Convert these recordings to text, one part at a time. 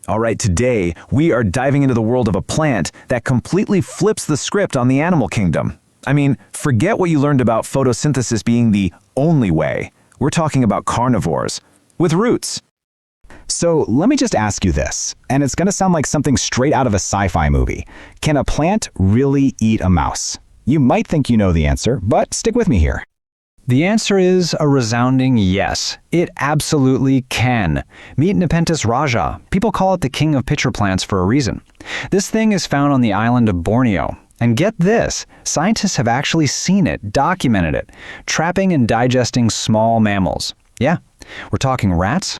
All right, today we are diving into the world of a plant that completely flips the script on the animal kingdom. I mean, forget what you learned about photosynthesis being the only way. We're talking about carnivores with roots. So let me just ask you this, and it's going to sound like something straight out of a sci-fi movie. Can a plant really eat a mouse? You might think you know the answer, but stick with me here. The answer is a resounding yes. It absolutely can. Meet Nepenthes raja. People call it the king of pitcher plants for a reason. This thing is found on the island of Borneo. And get this, scientists have actually seen it, documented it, trapping and digesting small mammals. Yeah, we're talking rats.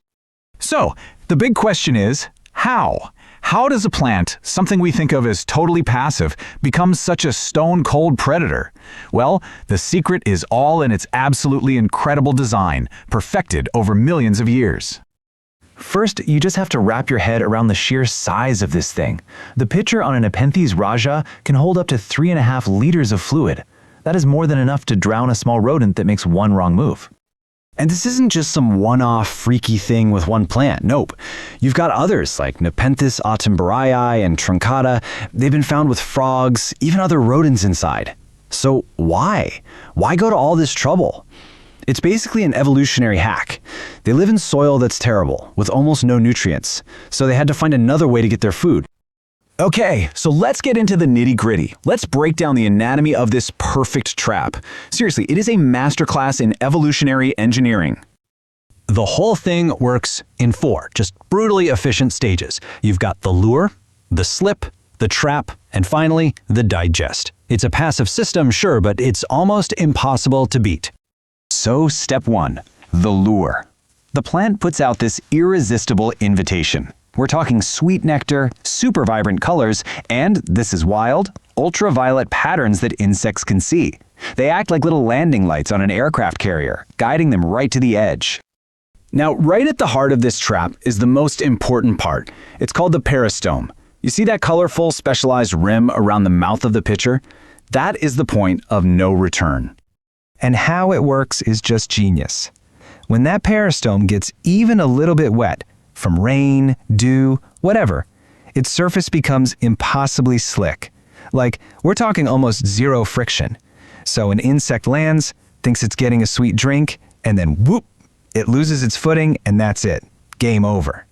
So, the big question is, how? How does a plant, something we think of as totally passive, become such a stone-cold predator? Well, the secret is all in its absolutely incredible design, perfected over millions of years. First, you just have to wrap your head around the sheer size of this thing. The pitcher on a Nepenthes raja can hold up to 3.5 liters of fluid. That is more than enough to drown a small rodent that makes one wrong move. And this isn't just some one-off freaky thing with one plant. Nope. You've got others like Nepenthes attenborii and truncata. They've been found with frogs, even other rodents inside. So why? Why go to all this trouble? It's basically an evolutionary hack. They live in soil that's terrible, with almost no nutrients, so they had to find another way to get their food. Okay, so let's get into the nitty-gritty. Let's break down the anatomy of this perfect trap. Seriously, it is a masterclass in evolutionary engineering. The whole thing works in 4 just brutally efficient stages. You've got the lure, the slip, the trap, and finally, the digest. It's a passive system, sure, but it's almost impossible to beat. So, step 1, the lure. The plant puts out this irresistible invitation. We're talking sweet nectar, super vibrant colors, and, this is wild, ultraviolet patterns that insects can see. They act like little landing lights on an aircraft carrier, guiding them right to the edge. Now, right at the heart of this trap is the most important part. It's called the peristome. You see that colorful, specialized rim around the mouth of the pitcher? That is the point of no return. And how it works is just genius. When that peristome gets even a little bit wet, from rain, dew, whatever, its surface becomes impossibly slick. Like, we're talking almost zero friction. So an insect lands, thinks it's getting a sweet drink, and then whoop, it loses its footing, and that's it. Game over.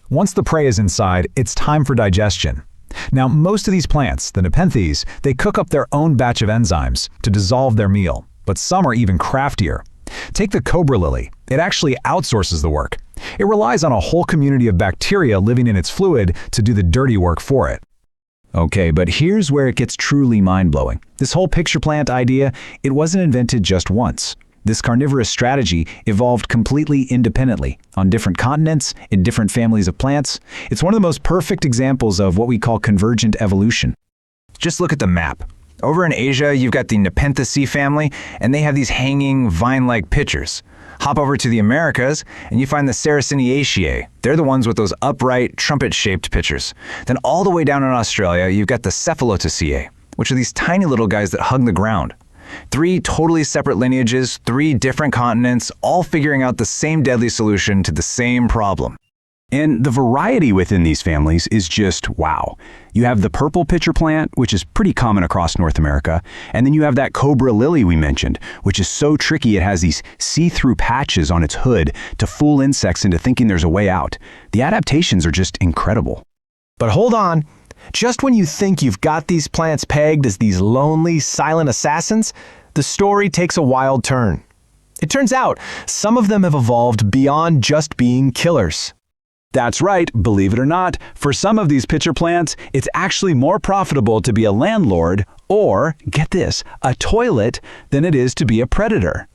Once the prey is inside, it's time for digestion. Now, most of these plants, the Nepenthes, they cook up their own batch of enzymes to dissolve their meal, but some are even craftier. Take the cobra lily. It actually outsources the work. It relies on a whole community of bacteria living in its fluid to do the dirty work for it. Okay, but here's where it gets truly mind-blowing. This whole pitcher plant idea, it wasn't invented just once. This carnivorous strategy evolved completely independently, on different continents, in different families of plants. It's one of the most perfect examples of what we call convergent evolution. Just look at the map. Over in Asia, you've got the Nepenthes family, and they have these hanging, vine-like pitchers. Hop over to the Americas, and you find the Sarraceniaceae. They're the ones with those upright, trumpet-shaped pitchers. Then all the way down in Australia, you've got the Cephalotaceae, which are these tiny little guys that hug the ground. 3 totally separate lineages, 3 different continents, all figuring out the same deadly solution to the same problem. And the variety within these families is just wow. You have the purple pitcher plant, which is pretty common across North America, and then you have that cobra lily we mentioned, which is so tricky it has these see-through patches on its hood to fool insects into thinking there's a way out. The adaptations are just incredible. But hold on. Just when you think you've got these plants pegged as these lonely, silent assassins, the story takes a wild turn. It turns out some of them have evolved beyond just being killers. That's right, believe it or not, for some of these pitcher plants, it's actually more profitable to be a landlord or, get this, a toilet than it is to be a predator.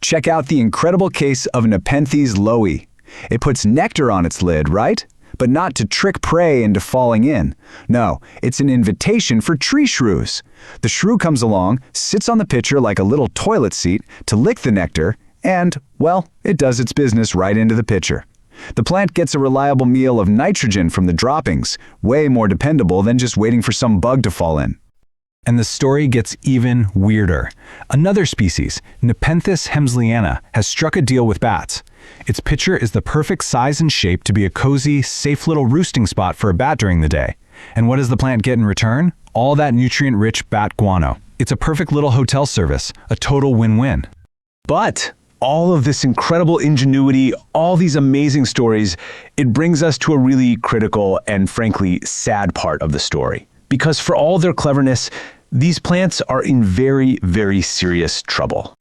Check out the incredible case of Nepenthes loei. It puts nectar on its lid, right? But not to trick prey into falling in. No, it's an invitation for tree shrews. The shrew comes along, sits on the pitcher like a little toilet seat to lick the nectar, and, well, it does its business right into the pitcher. The plant gets a reliable meal of nitrogen from the droppings, way more dependable than just waiting for some bug to fall in. And the story gets even weirder. Another species, Nepenthes hemsliana, has struck a deal with bats. Its pitcher is the perfect size and shape to be a cozy, safe little roosting spot for a bat during the day. And what does the plant get in return? All that nutrient-rich bat guano. It's a perfect little hotel service, a total win-win. But all of this incredible ingenuity, all these amazing stories, it brings us to a really critical and frankly sad part of the story. Because for all their cleverness, these plants are in very, very serious trouble.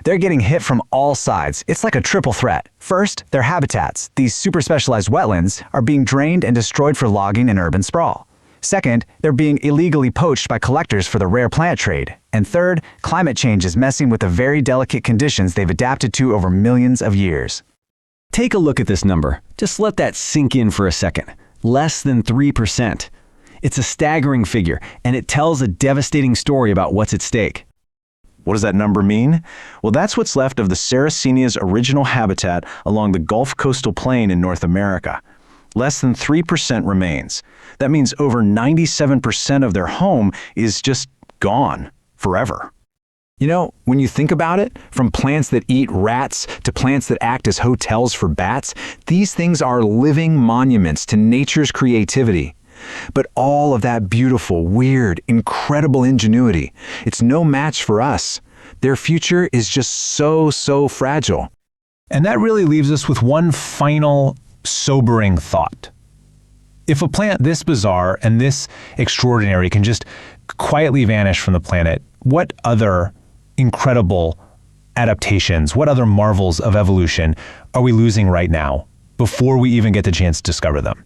They're getting hit from all sides. It's like a triple threat. First, their habitats, these super specialized wetlands, are being drained and destroyed for logging and urban sprawl. Second, they're being illegally poached by collectors for the rare plant trade. And third, climate change is messing with the very delicate conditions they've adapted to over millions of years. Take a look at this number. Just let that sink in for a second. Less than 3%. It's a staggering figure, and it tells a devastating story about what's at stake. What does that number mean? Well, that's what's left of the Sarracenia's original habitat along the Gulf coastal plain in North America. Less than 3% remains. That means over 97% of their home is just gone forever. You know, when you think about it, from plants that eat rats to plants that act as hotels for bats, these things are living monuments to nature's creativity. But all of that beautiful, weird, incredible ingenuity, it's no match for us. Their future is just so fragile. And that really leaves us with one final, sobering thought. If a plant this bizarre and this extraordinary can just quietly vanish from the planet, what other incredible adaptations, what other marvels of evolution are we losing right now before we even get the chance to discover them?